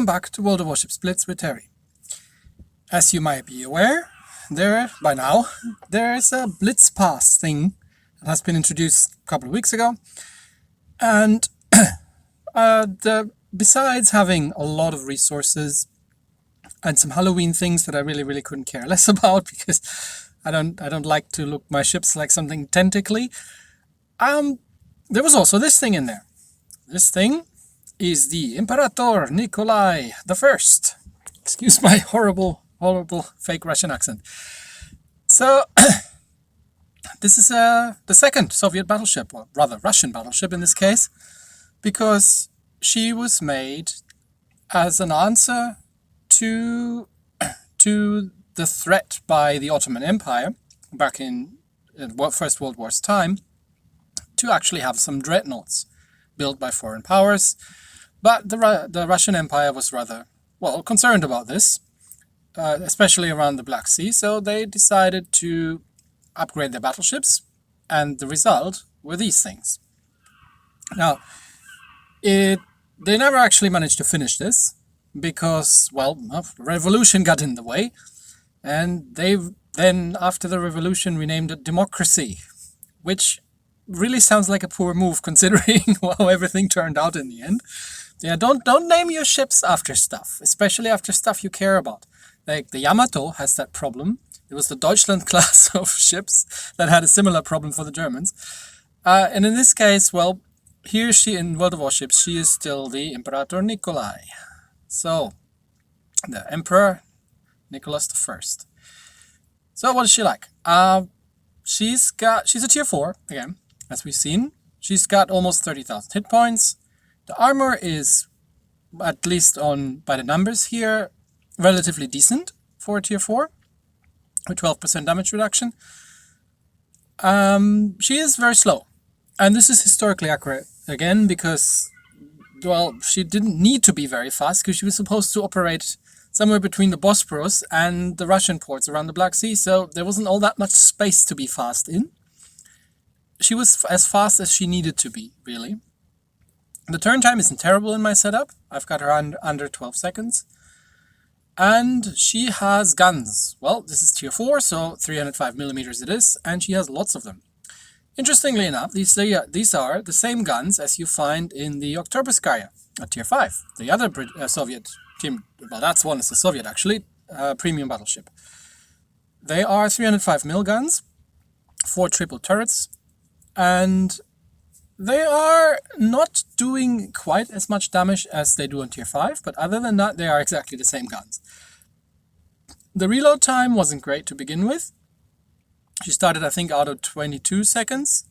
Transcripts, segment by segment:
welcome back to World of Warships Blitz with Terry. As you might be aware, by now, there is a Blitz Pass thing that has been introduced a couple of weeks ago. And besides having a lot of resources and some Halloween things that I really couldn't care less about because I don't like to look my ships like something tentacly, there was also this thing in there. This thing is the Imperator Nikolai I. Excuse my horrible fake Russian accent. So, this is the second Soviet battleship, or rather Russian battleship in this case, because she was made as an answer to the threat by the Ottoman Empire back in First World War's time to actually have some dreadnoughts built by foreign powers. But the Russian Empire was rather, concerned about this, especially around the Black Sea, so they decided to upgrade their battleships, and the result were these things. Now, they never actually managed to finish this, because, the revolution got in the way, and they then, after the revolution, renamed it Democracy, which really sounds like a poor move considering how everything turned out in the end. Yeah, don't name your ships after stuff, especially after stuff you care about. Like the Yamato has that problem. It was the Deutschland class of ships that had a similar problem for the Germans. And in this case, here in World of Warships, she is still the Imperator Nikolai. So, the Emperor Nicholas I. So what is she like? She's a tier 4, again, as we've seen. She's got almost 30,000 hit points. The armor is, at least by the numbers here, relatively decent for a tier 4, with 12% damage reduction. She is very slow. And this is historically accurate, again, because, she didn't need to be very fast, because she was supposed to operate somewhere between the Bosporus and the Russian ports around the Black Sea, so there wasn't all that much space to be fast in. She was as fast as she needed to be, really. The turn time isn't terrible in my setup. I've got her under 12 seconds. And she has guns. This is tier 4, so 305mm it is, and she has lots of them. Interestingly enough, these are the same guns as you find in the Oktoberskaya at tier 5. The other Soviet team, that's one is the Soviet actually, premium battleship. They are 305mm guns, 4 triple turrets, and they are not doing quite as much damage as they do on tier 5, but other than that, they are exactly the same guns. The reload time wasn't great to begin with. She started, I think, out of 22 seconds.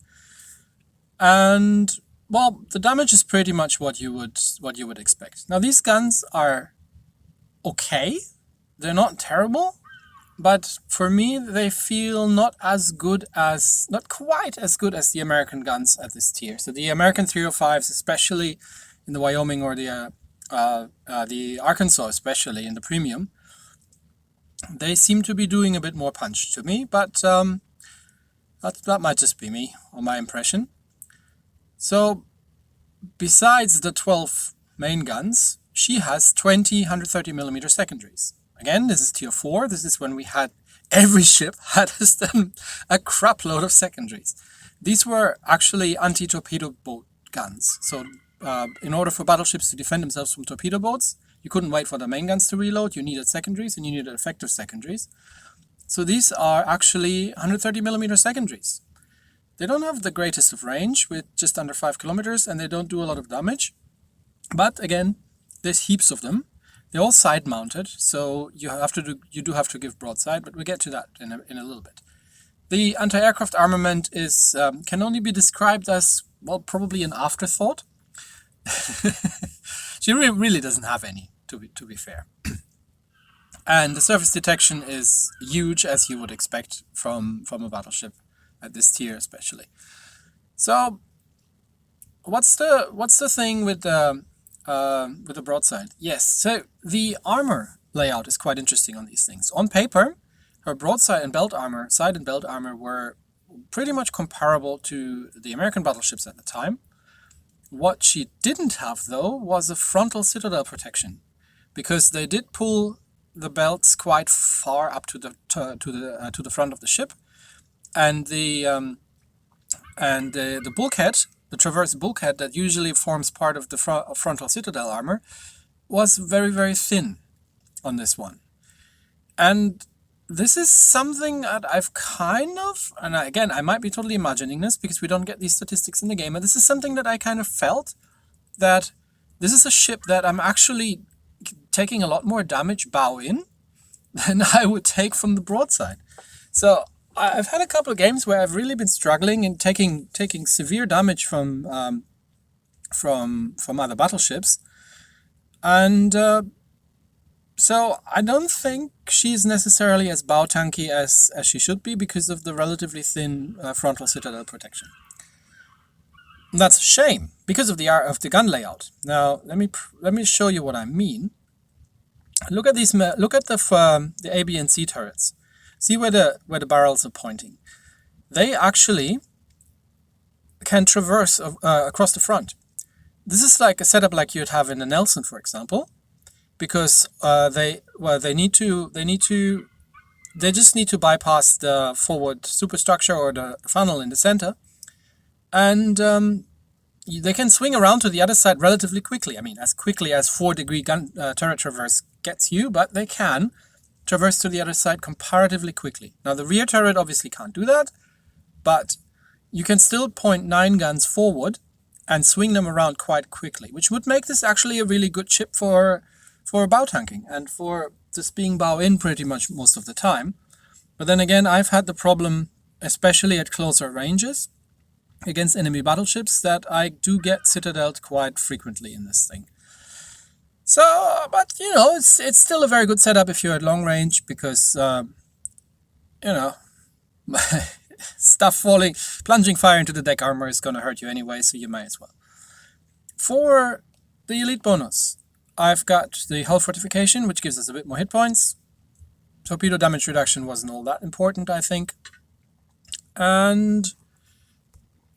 And, the damage is pretty much what you would expect. Now, these guns are okay. They're not terrible. But for me, they feel not quite as good as the American guns at this tier. So the American 305s, especially in the Wyoming or the Arkansas, especially in the premium, they seem to be doing a bit more punch to me, but that might just be me or my impression. So besides the 12 main guns, she has 20 130mm secondaries. Again, this is tier 4. This is when every ship had a crap load of secondaries. These were actually anti-torpedo boat guns. So in order for battleships to defend themselves from torpedo boats, you couldn't wait for the main guns to reload. You needed secondaries, and you needed effective secondaries. So these are actually 130mm secondaries. They don't have the greatest of range, with just under 5 kilometers, and they don't do a lot of damage. But again, there's heaps of them. They're all side-mounted, so you do have to give broadside, but we'll get to that in a little bit. The anti-aircraft armament can only be described as, probably an afterthought. She really doesn't have any, to be fair. And the surface detection is huge, as you would expect from a battleship at this tier, especially. So, what's the thing with the broadside? Yes, so the armor layout is quite interesting on these things. On paper, her broadside and belt armor, side and belt armor, were pretty much comparable to the American battleships at the time. What she didn't have, though, was a frontal citadel protection, because they did pull the belts quite far up to the front of the ship, and the bulkhead, the traverse bulkhead that usually forms part of the frontal citadel armor, was very, very thin on this one. And this is something that I've kind of, and again, I might be totally imagining this because we don't get these statistics in the game, but this is something that I kind of felt that this is a ship that I'm actually taking a lot more damage bow in than I would take from the broadside. So I've had a couple of games where I've really been struggling and taking severe damage from other battleships, and so I don't think she's necessarily as bow tanky as she should be because of the relatively thin frontal citadel protection. And that's a shame because of the gun layout. Now let me show you what I mean. Look at these. Look at the A, B, and C turrets. See where the barrels are pointing. They actually can traverse across the front. This is like a setup like you'd have in a Nelson, for example, because they just need to bypass the forward superstructure or the funnel in the center, and they can swing around to the other side relatively quickly. I mean, as quickly as 4-degree gun turret traverse gets you, but they can traverse to the other side comparatively quickly. Now, the rear turret obviously can't do that, but you can still point 9 guns forward and swing them around quite quickly, which would make this actually a really good ship for bow tanking and for just being bow in pretty much most of the time. But then again, I've had the problem, especially at closer ranges against enemy battleships, that I do get citadeled quite frequently in this thing. So, but you know, it's still a very good setup if you're at long range, because you know, stuff plunging fire into the deck armor is going to hurt you anyway, so you might as well. For the elite bonus, I've got the hull fortification, which gives us a bit more hit points. Torpedo damage reduction wasn't all that important, I think. And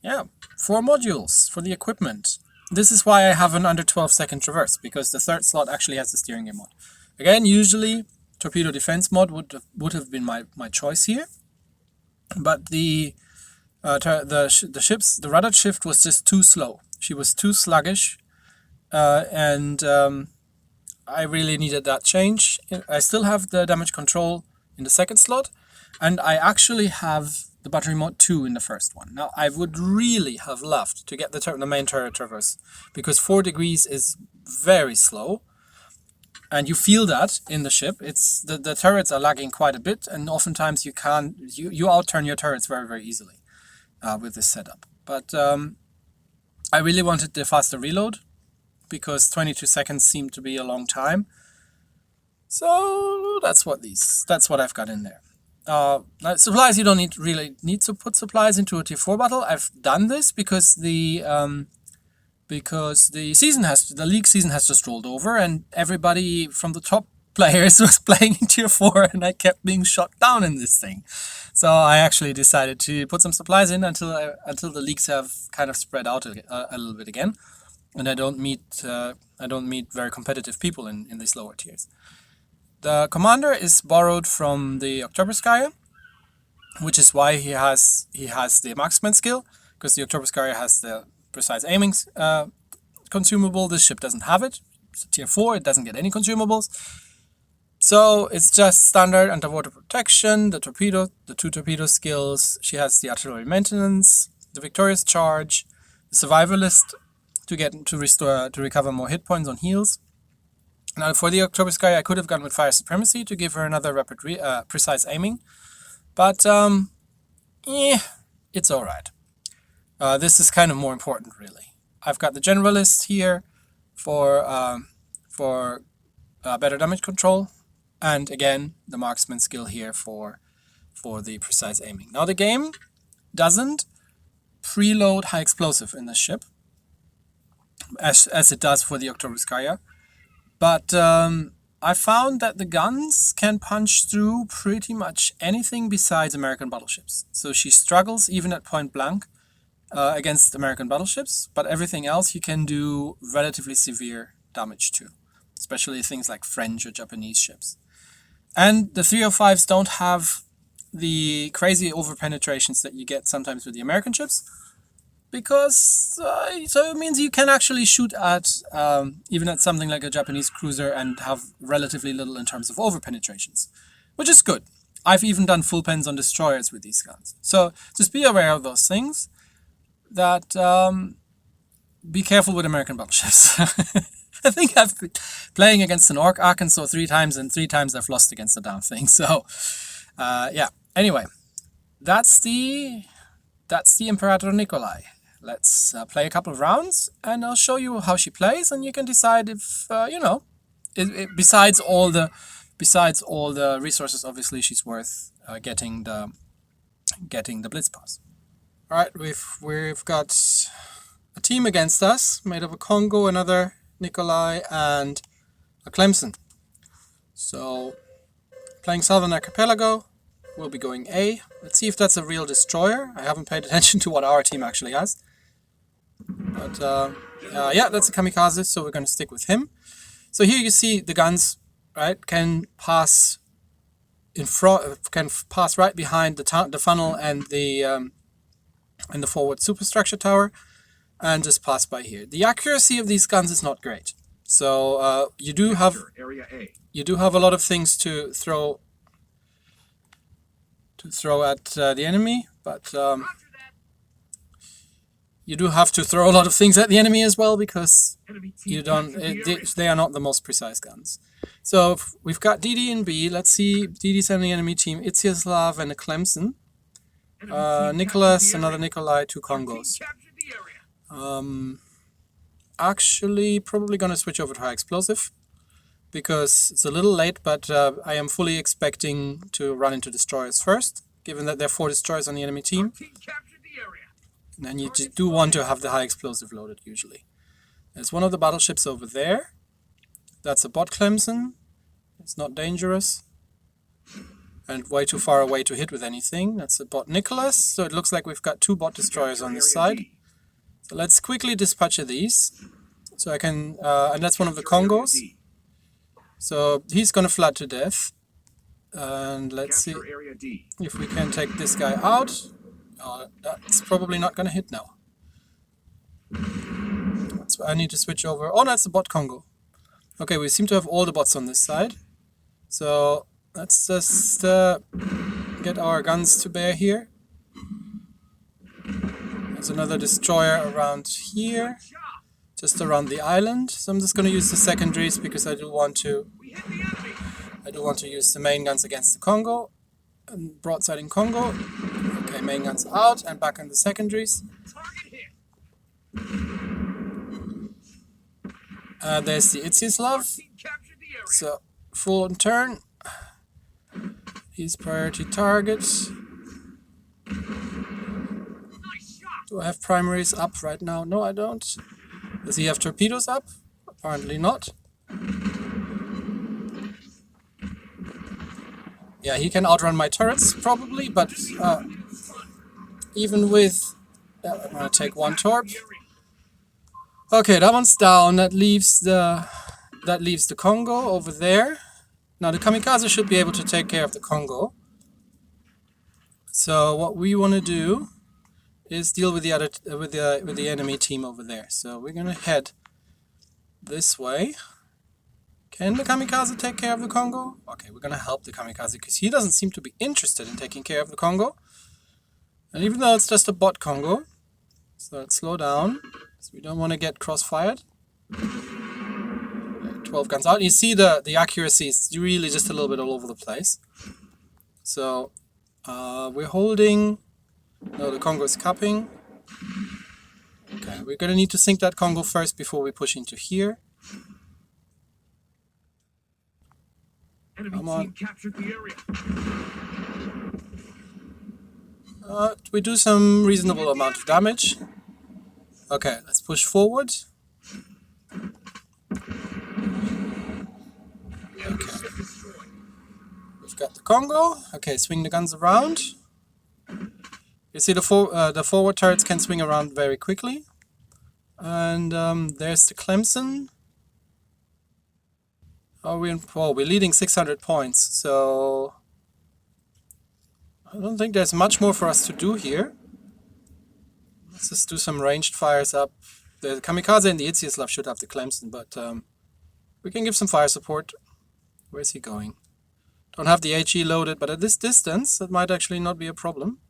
yeah, 4 modules for the equipment. This is why I have an under 12-second traverse, because the third slot actually has the steering gear mod. Again, usually torpedo defense mod would have been my choice here, but the rudder shift was just too slow. She was too sluggish, and I really needed that change. I still have the damage control in the second slot, and I actually have the battery mod 2 in the first one. Now, I would really have loved to get the main turret traverse, because 4 degrees is very slow, and you feel that in the ship. It's the turrets are lagging quite a bit, and oftentimes you outturn your turrets very, very easily with this setup. But I really wanted the faster reload, because 22 seconds seemed to be a long time. So that's what I've got in there. Supplies, you don't really need to put supplies into a tier 4 battle. I've done this because the league season has just rolled over, and everybody from the top players was playing in tier 4, and I kept being shot down in this thing. So I actually decided to put some supplies in until the leagues have kind of spread out a little bit again, and I don't meet very competitive people in these lower tiers. The commander is borrowed from the Oktoberskaya, which is why he has the marksman skill, because the Oktoberskaya has the precise aiming consumable. This ship doesn't have it. It's a tier 4, it doesn't get any consumables. So it's just standard underwater protection, the 2 torpedo skills. She has the artillery maintenance, the victorious charge, the survivalist to recover more hit points on heals. Now, for the Oktoberskaya, I could have gone with Fire Supremacy to give her another rapid precise aiming, but it's alright. This is kind of more important, really. I've got the Generalist here for better damage control, and again, the Marksman skill here for the precise aiming. Now, the game doesn't preload high explosive in this ship, as it does for the Oktoberskaya. But I found that the guns can punch through pretty much anything besides American battleships. So she struggles even at point blank against American battleships, but everything else you can do relatively severe damage to. especially things like French or Japanese ships. And the 305s don't have the crazy over-penetrations that you get sometimes with the American ships, because so it means you can actually shoot at even at something like a Japanese cruiser and have relatively little in terms of over-penetrations, which is good. I've even done full pens on destroyers with these guns. So just be aware of those things. That be careful with American battleships. I think I've been playing against an Arkansas 3 times, and 3 times I've lost against the damn thing. So yeah. Anyway, that's the Imperator Nikolai. Let's play a couple of rounds, and I'll show you how she plays, and you can decide if you know. Besides all the resources, obviously she's worth getting the Blitz pass. All right, we've got a team against us made of a Congo, another Nikolai, and a Clemson. So playing Southern Archipelago, we'll be going A. Let's see if that's a real destroyer. I haven't paid attention to what our team actually has. But yeah, that's a kamikaze, so we're going to stick with him. So here you see the guns, right, can pass in front, can pass right behind the funnel and the forward superstructure tower, and just pass by here. The accuracy of these guns is not great. So you do have a lot of things to throw at the enemy, but you do have to throw a lot of things at the enemy as well, because they are not the most precise guns. So we've got DD and B. Let's see, DD's on the enemy team, Itziaslav and a Clemson. Nicholas, another Nikolai, 2 Congos. Actually, probably going to switch over to high explosive, because it's a little late, but I am fully expecting to run into destroyers first, given that there are 4 destroyers on the enemy team. And then you do want to have the high explosive loaded, usually. There's one of the battleships over there. That's a bot Clemson. It's not dangerous. And way too far away to hit with anything. That's a bot Nicholas. So it looks like we've got 2 bot destroyers on this side. So let's quickly dispatch these. So I can, and that's one of the Congos. So he's gonna flood to death. And let's see if we can take this guy out. That's probably not gonna hit now. So I need to switch over. Oh, that's a bot Congo. Okay, we seem to have all the bots on this side. So let's just get our guns to bear here. There's another destroyer around here, just around the island. So I'm just going to use the secondaries, because I do want to use the main guns against the Congo. And broadsiding Congo. Okay, main guns out and back on the secondaries. There's the Itziaslav. So full on turn. He's priority target. Do I have primaries up right now? No, I don't. Does he have torpedoes up? Apparently not. Yeah, he can outrun my turrets, probably, but even with... I'm gonna take 1 torp. Okay, that one's down. That leaves the Congo over there. Now the kamikaze should be able to take care of the Congo. So what we want to do is deal with the enemy team over there. So we're gonna head this way. Can the kamikaze take care of the Congo? Okay, we're gonna help the kamikaze, because he doesn't seem to be interested in taking care of the Congo. And even though it's just a bot Congo, so let's slow down, so we don't want to get cross-fired. 12 guns out. You see the accuracy is really just a little bit all over the place. So we're holding. No, the Congo is capping. Okay, we're gonna need to sink that Congo first before we push into here. Come on. We do some reasonable amount of damage. Okay, let's push forward. Okay. We've got the Congo. Okay, swing the guns around. You see the forward turrets can swing around very quickly. And there's the Clemson. Oh, we're leading 600 points, so I don't think there's much more for us to do here. Let's just do some ranged fires up. The Kamikaze and the Itziaslav should have the Clemson, but we can give some fire support. Where's he going? Don't have the HE loaded, but at this distance, that might actually not be a problem.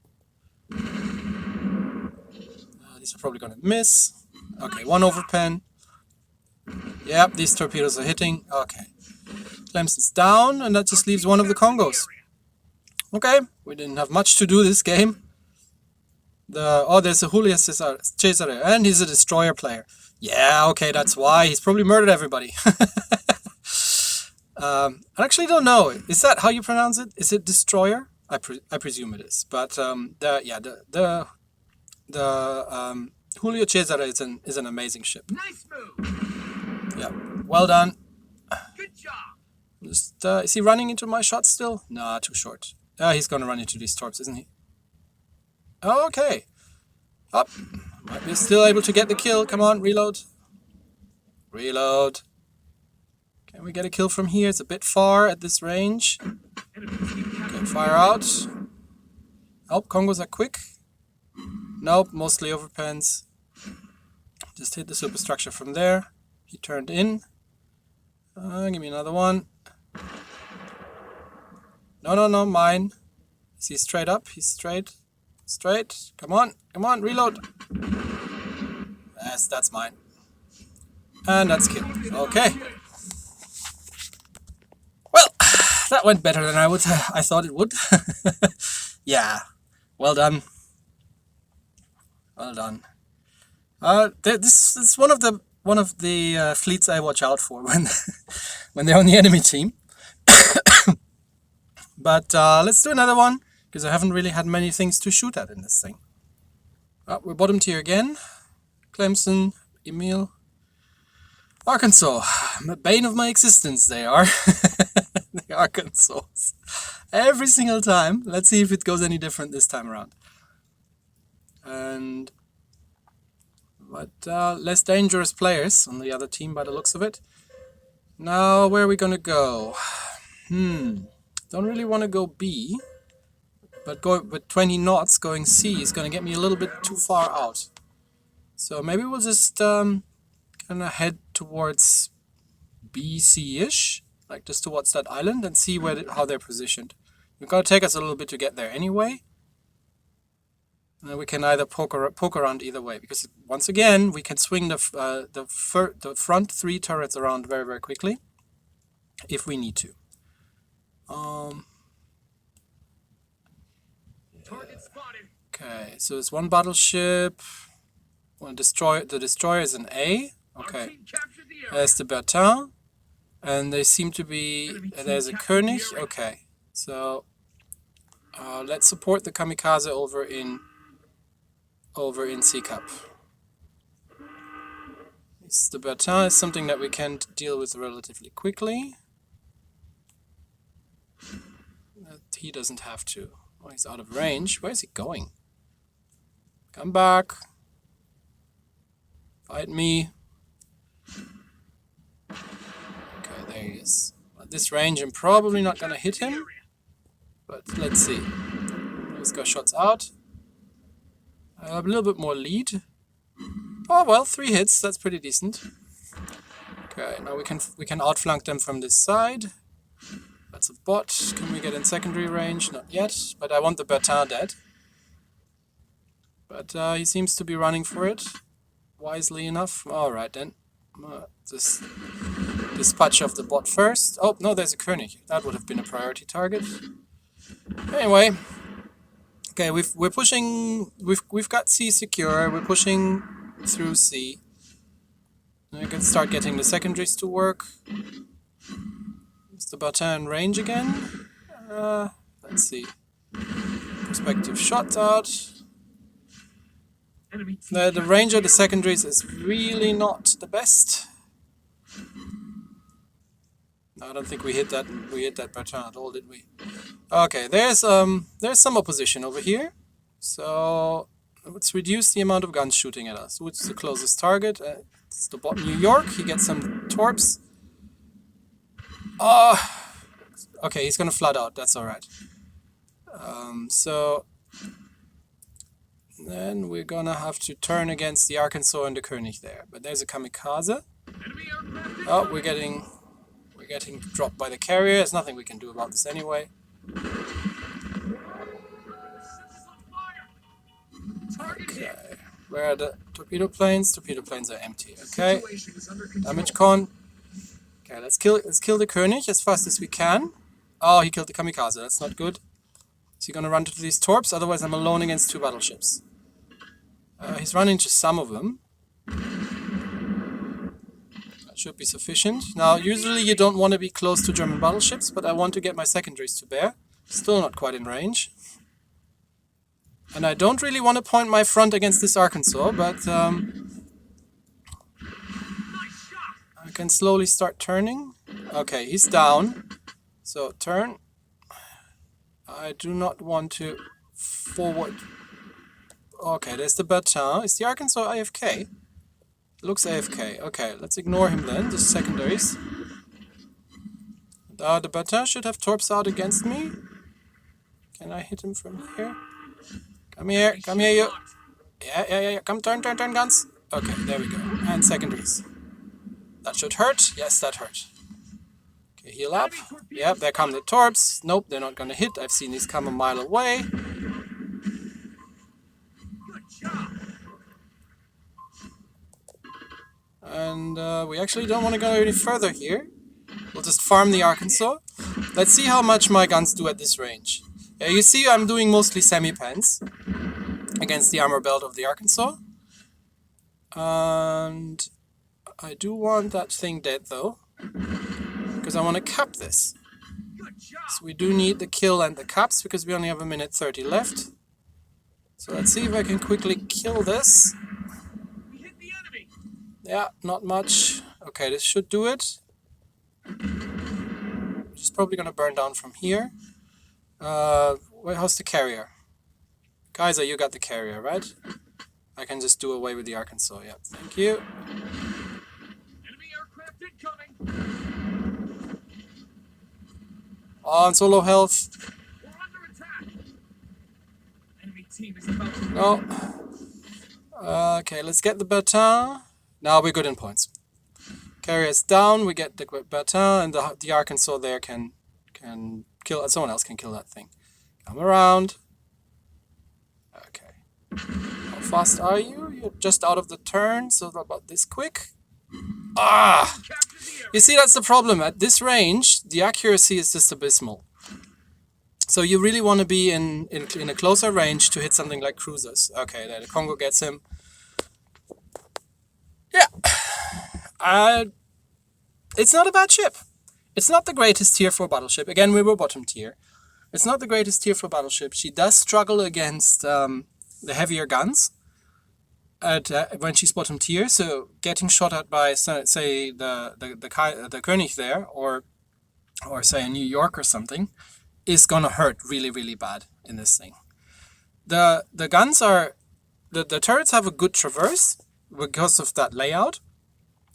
These are probably going to miss. Okay, one overpen. Yep, these torpedoes are hitting. Okay. Clemson's down, and that just leaves one of the Congos. Okay, we didn't have much to do this game. There's a Julio Cesare, and he's a destroyer player. Yeah, okay, that's why. He's probably murdered everybody. I actually don't know. Is that how you pronounce it? Is it destroyer? I presume it is. But the Julio Cesare is an amazing ship. Nice move. Yeah, well done. Good job. Just, is he running into my shots still? Nah, too short. He's gonna run into these torps, isn't he? Okay. Up. Might be still able to get the kill. Come on, reload. Reload. Can we get a kill from here? It's a bit far at this range. Okay, fire out. Oh, Congos are quick. Nope, mostly overpens. Just hit the superstructure from there. He turned in. Give me another one. No, mine. Is he straight up? He's straight. Straight. Come on, reload. Yes, that's mine. And that's killed. Okay. Well, that went better than I thought it would. Yeah. Well done. Well done. This is one of the fleets I watch out for when they're on the enemy team. But let's do another one, because I haven't really had many things to shoot at in this thing. We're bottom tier again. Clemson, Emil, Arkansas. The bane of my existence, they are. The Arkansas. Every single time. Let's see if it goes any different this time around. But less dangerous players on the other team by the looks of it. Now, where are we gonna go? Don't really want to go B, but go with 20 knots going C is going to get me a little bit too far out. So maybe we'll just kind of head towards BC-ish, like just towards that island, and see how they're positioned. It's going to take us a little bit to get there anyway. And we can either poke around either way, because once again we can swing the front 3 turrets around very, very quickly if we need to. Target spotted. Okay, so there's one battleship. The destroyer is an A. Okay, Our team captured the area. there's the Bertin, and they seem to be. There's a König. Okay, so let's support the Kamikaze over in C-Cup. The Bertin is something that we can deal with relatively quickly. He doesn't have to. Oh, he's out of range. Where is he going? Come back. Fight me. Okay, there he is. At this range, I'm probably not going to hit him. But let's see. He's got shots out. I have a little bit more lead. Oh well, 3 hits. That's pretty decent. Okay, now we can outflank them from this side. That's a bot. Can we get in secondary range? Not yet, but I want the Bertin dead. But he seems to be running for it, wisely enough. Alright then. Just dispatch of the bot first. Oh, no, there's a König. That would have been a priority target. Anyway. Okay, we're pushing... We've got C secure. We're pushing through C. We can start getting the secondaries to work. Is the Bertin in range again? Let's see. Perspective shot out. The range of the secondaries is really not the best. No, I don't think we hit that Bertin at all, did we? Okay, there's some opposition over here. So let's reduce the amount of guns shooting at us. What's the closest target? It's the bot New York. He gets some torps. Oh, okay, he's gonna flood out. That's all right. So then we're gonna have to turn against the Arkansas and the König there. But there's a kamikaze. Enemy aircraft Oh, we're getting dropped by the carrier. There's nothing we can do about this anyway. ship is on fire. Target hit. Okay, where are the torpedo planes? Torpedo planes are empty. Okay, Situation is under control. damage con. Okay, let's kill the König as fast as we can. Oh, he killed the kamikaze. That's not good. Is he gonna run into these torps? Otherwise, I'm alone against 2 battleships. He's running into some of them. That should be sufficient. Now, usually you don't want to be close to German battleships, but I want to get my secondaries to bear. Still not quite in range. And I don't really want to point my front against this Arkansas, but Nice shot. I can slowly start turning. Okay, he's down. So turn. I do not want to forward. Okay, there's the baton. Is the Arkansas AFK? It looks AFK. Okay, let's ignore him then. The secondaries. The baton should have torps out against me. Can I hit him from here? Come here, you. Yeah. Come, turn, guns. Okay, there we go. And secondaries. That should hurt. Yes, that hurt. Okay, heal up. Yep, there come the torps. Nope, they're not gonna hit. I've seen these come a mile away. Good job. And we actually don't want to go any further here. We'll just farm the Arkansas. Let's see how much my guns do at this range. Yeah, you see I'm doing mostly semi-pens against the armor belt of the Arkansas. And I do want that thing dead though, because I want to cap this. Good job. So we do need the kill and the caps because we only have 1:30 left. So let's see if I can quickly kill this. We hit the enemy. Yeah, not much. Okay, this should do it. It's probably gonna burn down from here. How's the carrier? Kaiser, you got the carrier, right? I can just do away with the Arkansas. Yeah, thank you. Enemy aircraft incoming. On solo health. We're under attack. Enemy team is about to No. Okay, let's get the baton. Now we're good in points. Carrier's down. We get the baton, and the Arkansas there can kill. Someone else can kill that thing. Come around. Okay. How fast are you? You're just out of the turn, so about this quick. Ah! capture the area. You see, that's the problem. At this range, the accuracy is just abysmal. So you really want to be in a closer range to hit something like cruisers. Okay, there, the Congo gets him. Yeah. It's not a bad ship. It's not the greatest tier 4 battleship. Again, we were bottom tier. It's not the greatest tier 4 battleship. She does struggle against the heavier guns when she's bottom tier. So getting shot at by, say, the König there, or say a New York or something, is gonna hurt really, really bad in this thing. The guns are... The turrets have a good traverse because of that layout,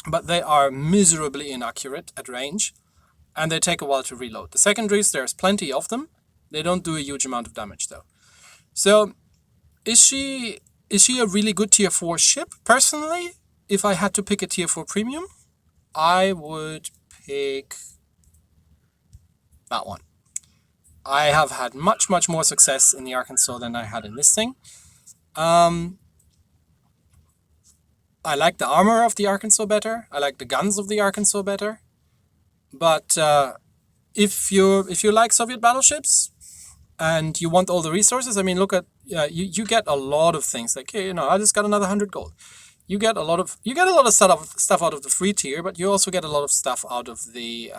but they are miserably inaccurate at range, and they take a while to reload. The secondaries, there's plenty of them. They don't do a huge amount of damage though. So, is she a really good tier 4 ship? Personally, if I had to pick a tier 4 premium, I would pick that one. I have had much more success in the Arkansas than I had in this thing. I like the armor of the Arkansas better. I like the guns of the Arkansas better. But if you like Soviet battleships and you want all the resources, I mean, look at you get a lot of things. Like, hey, I just got another 100 gold. You get a lot of stuff out of the free tier, but you also get a lot of stuff out of the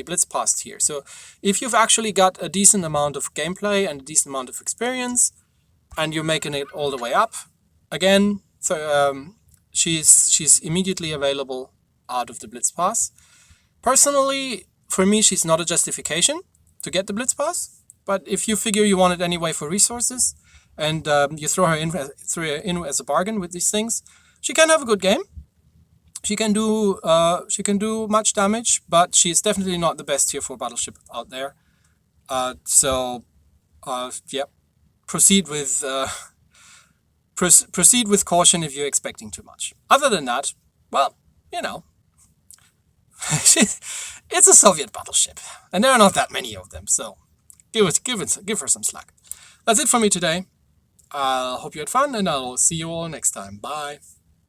Blitz Pass tier. So if you've actually got a decent amount of gameplay and a decent amount of experience, and you're making it all the way up, again, she's immediately available out of the Blitz Pass. Personally, for me, she's not a justification to get the Blitz Pass, but if you figure you want it anyway for resources, and you throw her in as a bargain with these things, she can have a good game. She can do much damage, but she's definitely not the best tier 4 battleship out there. Yeah, proceed with proceed with caution if you're expecting too much. Other than that, well, you know, it's a Soviet battleship, and there are not that many of them, so give her some slack. That's it for me today. I hope you had fun, and I'll see you all next time. Bye.